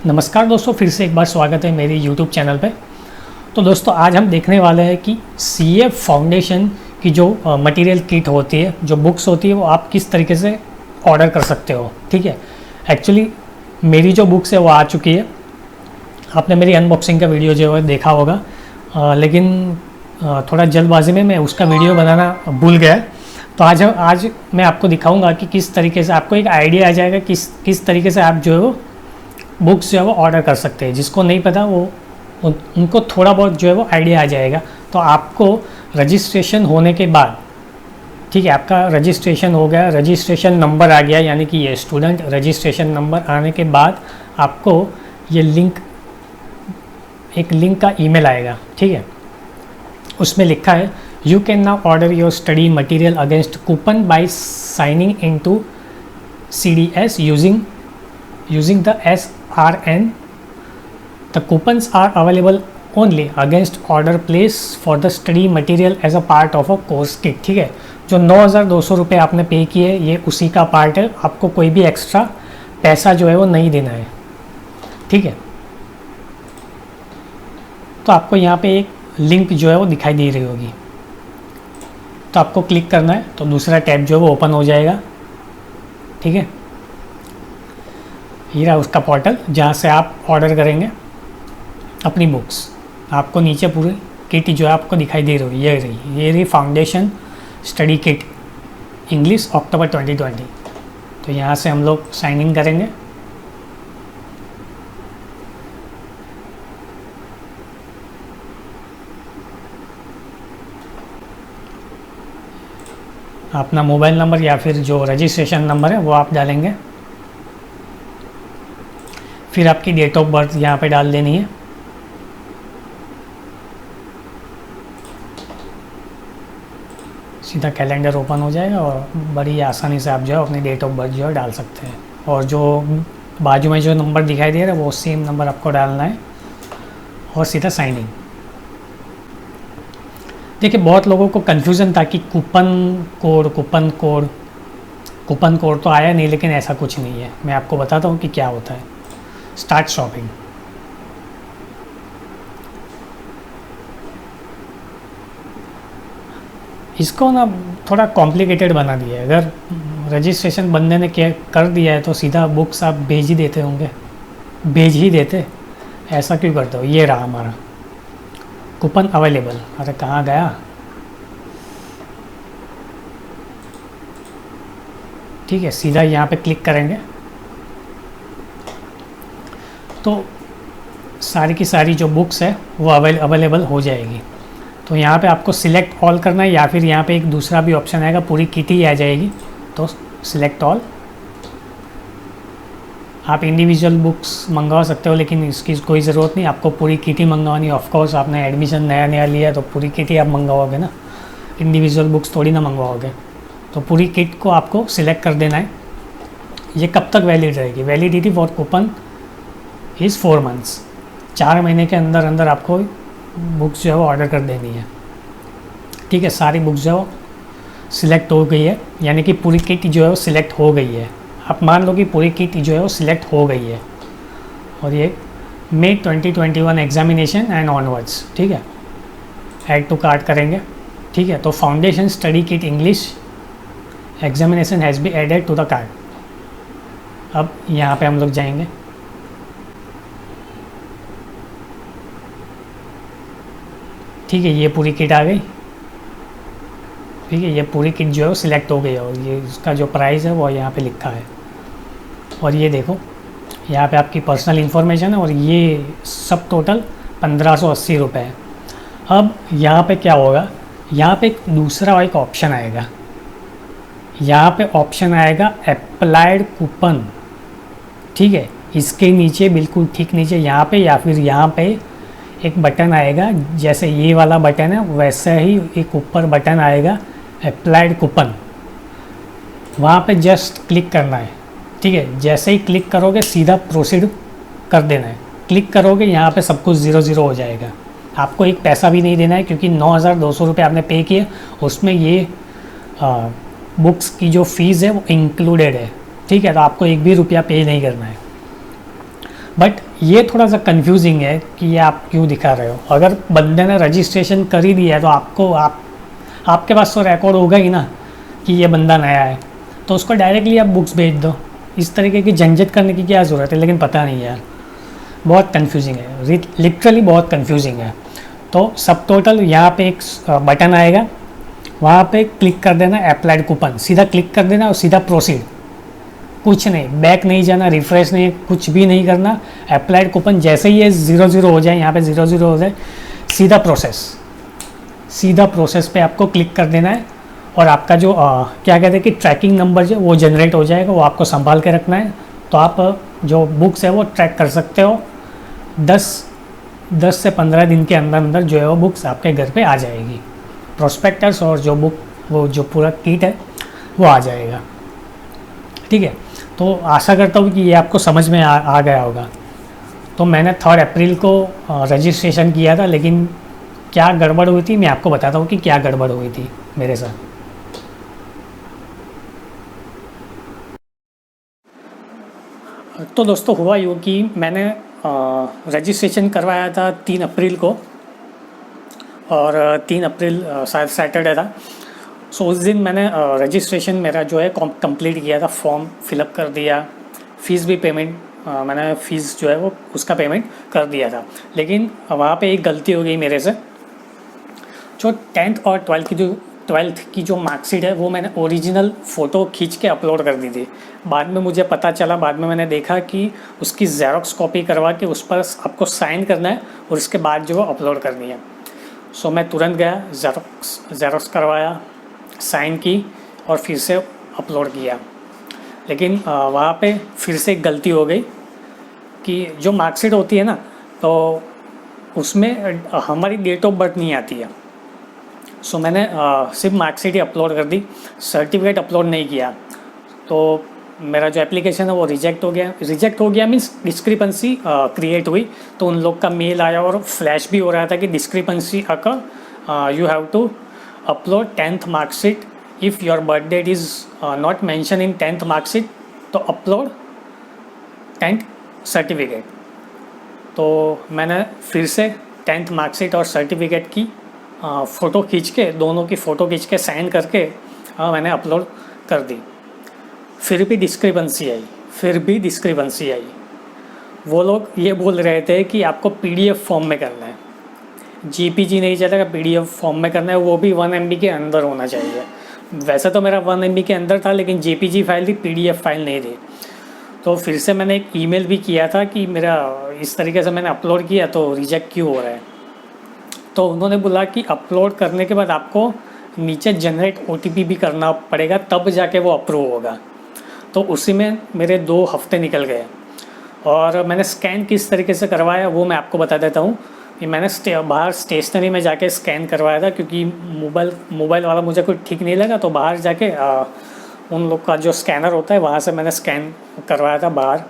नमस्कार दोस्तों, फिर से एक बार स्वागत है मेरी YouTube चैनल पे। तो दोस्तों आज हम देखने वाले हैं कि CA फाउंडेशन की जो मटेरियल किट होती है, जो बुक्स होती है, वो आप किस तरीके से ऑर्डर कर सकते हो। ठीक है, एक्चुअली मेरी जो बुक्स है वो आ चुकी है। आपने मेरी अनबॉक्सिंग का वीडियो जो है देखा होगा, लेकिन थोड़ा जल्दबाजी में मैं उसका वीडियो बनाना भूल गया। तो आज मैं आपको दिखाऊंगा कि किस तरीके से आपको एक आइडिया आ जाएगा किस तरीके से आप जो है वो बुक्स जो है वो ऑर्डर कर सकते हैं। जिसको नहीं पता वो उनको थोड़ा बहुत जो है वो आइडिया आ जाएगा। तो आपको रजिस्ट्रेशन होने के बाद, ठीक है, आपका रजिस्ट्रेशन हो गया, रजिस्ट्रेशन नंबर आ गया, यानी कि ये स्टूडेंट रजिस्ट्रेशन नंबर आने के बाद आपको ये एक लिंक का ईमेल आएगा। ठीक है, उसमें लिखा है you can now order your study material against coupon by signing into CDS using the SRN. The coupons are available only against order placed for the study material as a part of a course kit. ठीक है, जो 9,200 रुपये आपने पे किए ये उसी का पार्ट है। आपको कोई भी एक्स्ट्रा पैसा जो है वो नहीं देना है। ठीक है, तो आपको यहाँ पे एक लिंक जो है वो दिखाई दे रही होगी, तो आपको क्लिक करना है, तो दूसरा टैब जो है वो ओपन हो जाएगा। ठीक है, ये रहा उसका पोर्टल जहाँ से आप ऑर्डर करेंगे अपनी बुक्स। आपको नीचे पूरी किट जो है आपको दिखाई दे रही है, ये रही फाउंडेशन स्टडी किट इंग्लिश अक्टूबर 2020। तो यहाँ से हम लोग साइन इन करेंगे। अपना मोबाइल नंबर या फिर जो रजिस्ट्रेशन नंबर है वो आप डालेंगे। फिर आपकी डेट ऑफ बर्थ यहाँ पे डाल देनी है। सीधा कैलेंडर ओपन हो जाएगा और बड़ी आसानी से आप जो है अपनी डेट ऑफ बर्थ जो है डाल सकते हैं। और जो बाजू में जो नंबर दिखाई दे रहा है वो सेम नंबर आपको डालना है और सीधा साइन इन। देखिए, बहुत लोगों को कन्फ्यूज़न था कि कूपन कोड तो आया नहीं, लेकिन ऐसा कुछ नहीं है। मैं आपको बताता हूँ कि क्या होता है। स्टार्ट शॉपिंग, इसको ना थोड़ा कॉम्प्लिकेटेड बना दिया है। अगर रजिस्ट्रेशन बंदे ने कर दिया है तो सीधा बुक्स आप भेज ही देते। ऐसा क्यों करते हो। ये रहा हमारा कूपन अवेलेबल। अरे कहाँ गया। ठीक है, सीधा यहाँ पे क्लिक करेंगे तो सारी की सारी जो बुक्स है वो अवेलेबल हो जाएगी। तो यहाँ पे आपको सिलेक्ट ऑल करना है, या फिर यहाँ पे एक दूसरा भी ऑप्शन आएगा, पूरी किट ही आ जाएगी। तो सिलेक्ट ऑल। आप इंडिविजुअल बुक्स मंगवा सकते हो, लेकिन इसकी कोई ज़रूरत नहीं, आपको पूरी किट ही मंगवानी। ऑफकोर्स आपने एडमिशन नया लिया तो पूरी किट ही आप मंगवाओगे ना, इंडिविजुअल बुक्स थोड़ी ना मंगवाओगे। तो पूरी किट को आपको सिलेक्ट कर देना है। ये कब तक वैलिड रहेगी। Validity for coupon is 4 months. 4 महीने के अंदर आपको बुक्स जो है वो ऑर्डर कर देनी है। ठीक है, सारी बुक्स जो है वो सिलेक्ट हो गई है, यानी कि पूरी किट जो है वो सिलेक्ट हो गई है। आप मान लो कि पूरी किट जो है वो सिलेक्ट हो गई है। और ये May 2021 एग्जामिनेशन एंड ऑनवर्ड्स। ठीक है, ऐड टू कार्ट करेंगे। ठीक है, तो foundation study kit English examination has be added to the cart. अब यहाँ पे हम लोग जाएंगे। ठीक है, ये पूरी किट आ गई। ठीक है, ये पूरी किट जो है वो सिलेक्ट हो गई है, और ये इसका जो प्राइस है वो यहाँ पे लिखा है। और ये देखो, यहाँ पे आपकी पर्सनल इन्फॉर्मेशन है, और ये सब टोटल 1580 रुपये है। अब यहाँ पे क्या होगा, यहाँ पे एक दूसरा एक ऑप्शन आएगा। यहाँ पे ऑप्शन आएगा अप्लाइड कूपन। ठीक है, इसके नीचे बिल्कुल ठीक नीचे यहाँ पे, या फिर यहाँ पे एक बटन आएगा, जैसे ये वाला बटन है वैसे ही एक ऊपर बटन आएगा अप्लाइड कूपन। वहाँ पे जस्ट क्लिक करना है। ठीक है, जैसे ही क्लिक करोगे सीधा प्रोसीड कर देना है। क्लिक करोगे यहाँ पे सब कुछ 0 हो जाएगा। आपको एक पैसा भी नहीं देना है, क्योंकि 9,200 रुपये आपने पे किए, उसमें ये बुक्स की जो फ़ीस है वो इंक्लूडेड है। ठीक है, तो आपको एक भी रुपया पे नहीं करना है। बट ये थोड़ा सा कंफ्यूजिंग है कि ये आप क्यों दिखा रहे हो। अगर बंदे ने रजिस्ट्रेशन कर ही दिया है तो आपके पास तो रिकॉर्ड होगा ही ना कि ये बंदा नया है, तो उसको डायरेक्टली आप बुक्स भेज दो। इस तरीके की झंझट करने की क्या ज़रूरत है। लेकिन पता नहीं यार, बहुत कंफ्यूजिंग है, लिटरली बहुत कंफ्यूजिंग है। तो सब टोटल यहाँ पे एक बटन आएगा, वहाँ पे क्लिक कर देना अप्लाइड कूपन, सीधा क्लिक कर देना और सीधा प्रोसीड, कुछ नहीं, बैक नहीं जाना, रिफ्रेश नहीं, कुछ भी नहीं करना। अप्लाइड कूपन जैसे ही ये 0 हो जाए, यहाँ पे 0 हो जाए, सीधा प्रोसेस पे आपको क्लिक कर देना है। और आपका जो क्या कहते हैं कि ट्रैकिंग नंबर जो वो जनरेट हो जाएगा, वो आपको संभाल के रखना है। तो आप जो बुक्स है वो ट्रैक कर सकते हो। 10 से 15 दिन के अंदर अंदर जो है वो बुक्स आपके घर पे आ जाएगी। प्रोस्पेक्टस और जो बुक, वो जो पूरा किट है वो आ जाएगा। ठीक है, तो आशा करता हूँ कि ये आपको समझ में आ गया होगा। तो मैंने 3 अप्रैल को रजिस्ट्रेशन किया था, लेकिन क्या गड़बड़ हुई थी मैं आपको बताता हूँ कि क्या गड़बड़ हुई थी मेरे साथ। तो दोस्तों हुआ यूँ कि मैंने रजिस्ट्रेशन करवाया था 3 अप्रैल को, और 3 अप्रैल शायद सैटरडे था। सो उस दिन मैंने रजिस्ट्रेशन मेरा जो है कंप्लीट किया था, फॉर्म फिलअप कर दिया, फ़ीस भी पेमेंट मैंने फ़ीस जो है वो उसका पेमेंट कर दिया था। लेकिन वहाँ पे एक गलती हो गई मेरे से। जो 10th और 12th की जो मार्कशीट है वो मैंने ओरिजिनल फ़ोटो खींच के अपलोड कर दी थी। बाद में मुझे पता चला, बाद में मैंने देखा कि उसकी ज़ेरॉक्स कॉपी करवा के उस पर आपको साइन करना है और उसके बाद जो है अपलोड करनी है। सो मैं तुरंत गया, ज़ेरॉक्स करवाया, साइन की और फिर से अपलोड किया। लेकिन वहाँ पे फिर से एक गलती हो गई कि जो मार्कशीट होती है ना, तो उसमें हमारी डेट ऑफ बर्थ नहीं आती है। सो मैंने सिर्फ मार्कशीट ही अपलोड कर दी, सर्टिफिकेट अपलोड नहीं किया। तो मेरा जो एप्लीकेशन है वो रिजेक्ट हो गया मीन्स डिस्क्रिपेंसी क्रिएट हुई। तो उन लोग का मेल आया और फ्लैश भी हो रहा था कि discrepancy occur, you have to upload 10th marksheet, if your birth date is not mention in 10th marksheet तो अपलोड 10th सर्टिफिकेट। तो मैंने फिर से 10th मार्कशीट और सर्टिफिकेट की फ़ोटो खींच के, दोनों की फ़ोटो खींच के साइन करके मैंने अपलोड कर दी। फिर भी डिस्क्रिपेंसी आई। वो लोग ये बोल रहे थे कि आपको पीडीएफ फॉर्म में करना है, जीपीजी नहीं चलेगा, पीडीएफ फॉर्म में करना है, वो भी 1 MB के अंदर होना चाहिए। वैसे तो मेरा 1 MB के अंदर था, लेकिन जेपीजी फाइल थी, पीडीएफ फाइल नहीं थी। तो फिर से मैंने एक ईमेल भी किया था कि मेरा इस तरीके से मैंने अपलोड किया तो रिजेक्ट क्यों हो रहा है। तो उन्होंने बोला कि अपलोड करने के बाद आपको नीचे जनरेट OTP भी करना पड़ेगा, तब जाके वो अप्रूव होगा। तो उसी में मेरे 2 हफ्ते निकल गए। और मैंने स्कैन किस तरीके से करवाया वो मैं आपको बता देता हूँ कि मैंने बाहर स्टेशनरी में जाके स्कैन करवाया था, क्योंकि मोबाइल वाला मुझे कोई ठीक नहीं लगा। तो बाहर जाके उन लोग का जो स्कैनर होता है वहाँ से मैंने स्कैन करवाया था, बाहर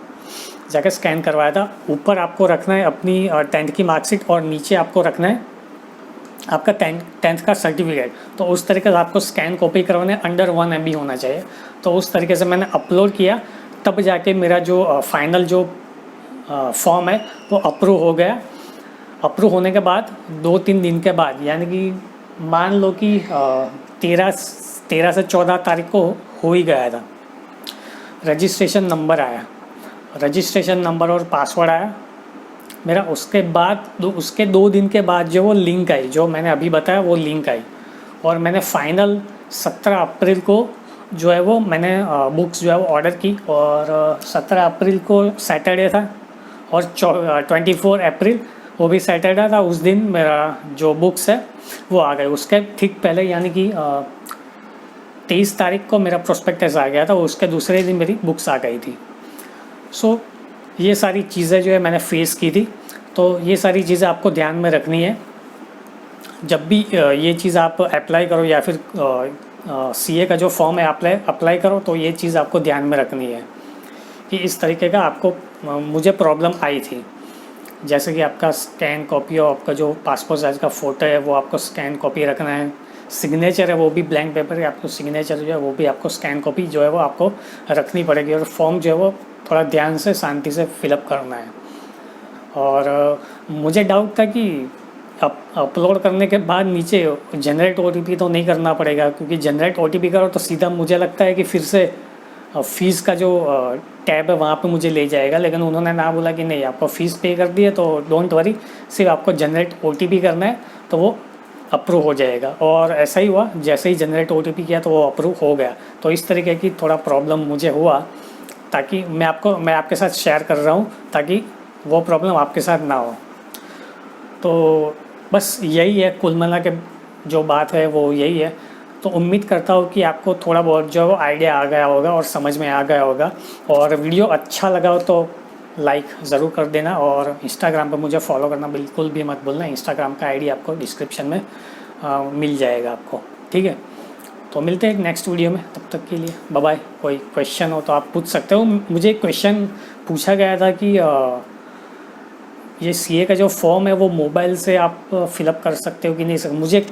जाके स्कैन करवाया था। ऊपर आपको रखना है अपनी 10th की मार्कशीट और नीचे आपको रखना है आपका 10th का सर्टिफिकेट। तो उस तरीके से आपको स्कैन कॉपी करवाने अंडर 1 MB होना चाहिए। तो उस तरीके से मैंने अपलोड किया, तब जाके मेरा जो फाइनल जो फॉर्म है वो अप्रूव हो गया। अप्रूव होने के बाद 2-3 दिन के बाद, यानी कि मान लो कि 13 से 14 तारीख को हो ही गया था, रजिस्ट्रेशन नंबर आया, रजिस्ट्रेशन नंबर और पासवर्ड आया मेरा। उसके बाद उसके 2 दिन के बाद जो वो लिंक आई, जो मैंने अभी बताया वो लिंक आई, और मैंने फाइनल 17 अप्रैल को जो है वो मैंने बुक्स जो है वो ऑर्डर की। और 17 अप्रैल को सैटरडे था और 24 अप्रैल वो भी सैटरडे था। उस दिन मेरा जो बुक्स है वो आ गए। उसके ठीक पहले यानी कि 23 तारीख को मेरा प्रोस्पेक्टस आ गया था, उसके दूसरे दिन मेरी बुक्स आ गई थी। सो ये सारी चीज़ें जो है मैंने फेस की थी। तो ये सारी चीज़ें आपको ध्यान में रखनी है जब भी ये चीज़ आप अप्लाई करो, या फिर CA का जो फॉर्म है अप्लाई करो, तो ये चीज़ आपको ध्यान में रखनी है कि इस तरीके का आपको मुझे प्रॉब्लम आई थी। जैसे कि आपका स्कैन कॉपी और आपका जो पासपोर्ट साइज़ का फ़ोटो है वो आपको स्कैन कॉपी रखना है, सिग्नेचर है वो भी ब्लैंक पेपर है, आपको सिग्नेचर जो है वो भी आपको स्कैन कॉपी जो है वो आपको रखनी पड़ेगी, और फॉर्म जो है वो थोड़ा ध्यान से शांति से फिलअप करना है। और मुझे डाउट था कि अपलोड करने के बाद नीचे जनरेट ओटीपी तो नहीं करना पड़ेगा, क्योंकि जनरेट ओटीपी करो तो सीधा मुझे लगता है कि फिर से फ़ीस का जो टैब है वहाँ पे मुझे ले जाएगा। लेकिन उन्होंने ना बोला कि नहीं, आपको फ़ीस पे कर दी है तो डोंट वरी, सिर्फ आपको जनरेट ओटीपी करना है तो वो अप्रूव हो जाएगा। और ऐसा ही हुआ, जैसे ही जनरेट ओटीपी किया तो वो अप्रूव हो गया। तो इस तरीके की थोड़ा प्रॉब्लम मुझे हुआ, ताकि मैं आपके साथ शेयर कर रहा हूँ ताकि वो प्रॉब्लम आपके साथ ना हो। तो बस यही है, कुल मिला के जो बात है वो यही है। तो उम्मीद करता हूँ कि आपको थोड़ा बहुत जो आइडिया आ गया होगा और समझ में आ गया होगा। और वीडियो अच्छा लगा हो तो लाइक ज़रूर कर देना, और इंस्टाग्राम पर मुझे फॉलो करना बिल्कुल भी मत भूलना। इंस्टाग्राम का आईडी आपको डिस्क्रिप्शन में मिल जाएगा आपको, ठीक है। तो मिलते हैं एक नेक्स्ट वीडियो में, तब तक के लिए बाय बाय। कोई क्वेश्चन हो तो आप पूछ सकते हो। मुझे एक क्वेश्चन पूछा गया था कि ये सीए का जो फॉर्म है वो मोबाइल से आप फिलअप कर सकते हो कि नहीं सर। मुझे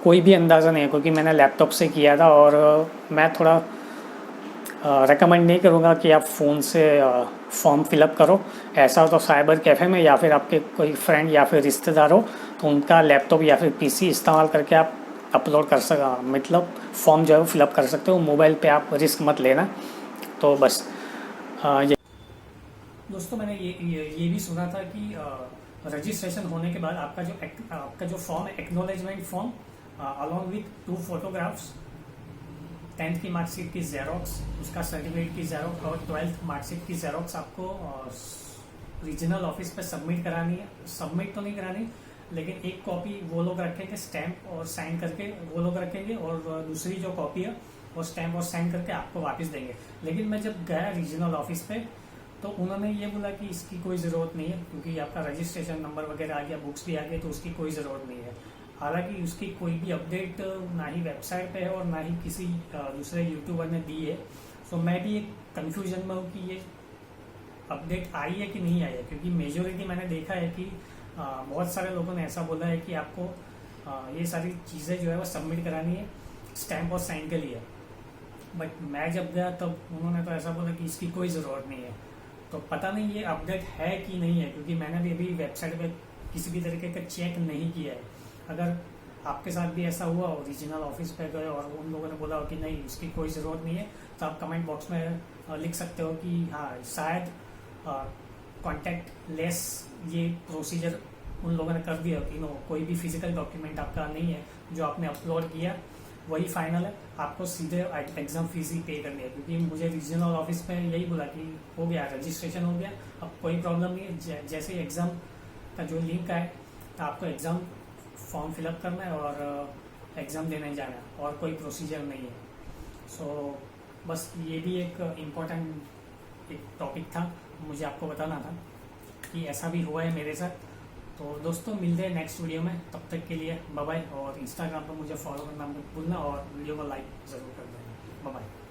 कोई भी अंदाज़ा नहीं है, क्योंकि मैंने लैपटॉप से किया था। और मैं थोड़ा रेकमेंड नहीं करूँगा कि आप फ़ोन से फॉर्म फिलअप करो। ऐसा हो तो साइबर कैफ़े में, या फिर आपके कोई फ्रेंड या फिर रिश्तेदार हो तो उनका लैपटॉप या फिर पीसी इस्तेमाल करके आप अपलोड कर मतलब फॉर्म जो है वो फिलअप कर सकते हो। मोबाइल पे आप रिस्क मत लेना। तो बस ये दोस्तों, मैंने ये भी सुना था कि रजिस्ट्रेशन होने के बाद आपका जो फॉर्म है, acknowledgement form along with 2 photographs, 10th की मार्कशीट की जेरोक्स, उसका सर्टिफिकेट की जेरोक्स और 12th मार्कशीट की जेरोक्स आपको रीजनल ऑफिस पे सबमिट करानी है। सबमिट तो नहीं करानी, लेकिन एक कॉपी वो लोग रखेंगे स्टैंप और साइन करके, वो लोग रखेंगे, और दूसरी जो कॉपी है वो स्टैंप और साइन करके आपको वापस देंगे। लेकिन मैं जब गया रीजनल ऑफिस पे तो उन्होंने ये बोला कि इसकी कोई ज़रूरत नहीं है, क्योंकि आपका रजिस्ट्रेशन नंबर वगैरह आ गया, बुक्स भी आ गए, तो उसकी कोई ज़रूरत नहीं है। हालांकि उसकी कोई भी अपडेट ना ही वेबसाइट पे है और ना ही किसी दूसरे यूट्यूबर ने दी है। सो मैं भी एक कन्फ्यूजन में हूँ कि ये अपडेट आई है कि नहीं आई है, क्योंकि मेजोरिटी मैंने देखा है कि बहुत सारे लोगों ने ऐसा बोला है कि आपको ये सारी चीज़ें जो है वो सबमिट करानी है स्टैंप और साइन के लिए। बट मैं जब गया तब उन्होंने तो ऐसा बोला कि इसकी कोई ज़रूरत नहीं है। तो पता नहीं ये अपडेट है कि नहीं है, क्योंकि मैंने भी अभी वेबसाइट पे किसी भी तरीके का चेक नहीं किया है। अगर आपके साथ भी ऐसा हुआ और रीजनल ऑफिस पे गए और उन लोगों ने बोला हो कि नहीं उसकी कोई ज़रूरत नहीं है, तो आप कमेंट बॉक्स में लिख सकते हो कि हाँ शायद कॉन्टैक्ट लेस ये प्रोसीजर उन लोगों ने कर दिया कि नो, कोई भी फिजिकल डॉक्यूमेंट आपका नहीं है, जो आपने अपलोड किया वही फाइनल है, आपको सीधे एग्ज़ाम फीस ही पे करनी है। क्योंकि मुझे रीजनल ऑफिस में यही बोला कि हो गया, रजिस्ट्रेशन हो गया, अब कोई प्रॉब्लम नहीं है। जैसे एग्ज़ाम का जो लिंक है तो आपको एग्ज़ाम फॉर्म फिलअप करना है और एग्ज़ाम देने जाना है, और कोई प्रोसीजर नहीं है। सो बस ये भी एक इम्पोर्टेंट एक टॉपिक था, मुझे आपको बताना था कि ऐसा भी हुआ है मेरे साथ। तो दोस्तों मिलते हैं नेक्स्ट वीडियो में, तब तक के लिए बाय बाय। और इंस्टाग्राम पर मुझे फॉलो करना मत भूलना और वीडियो को लाइक ज़रूर कर देना। Bye bye.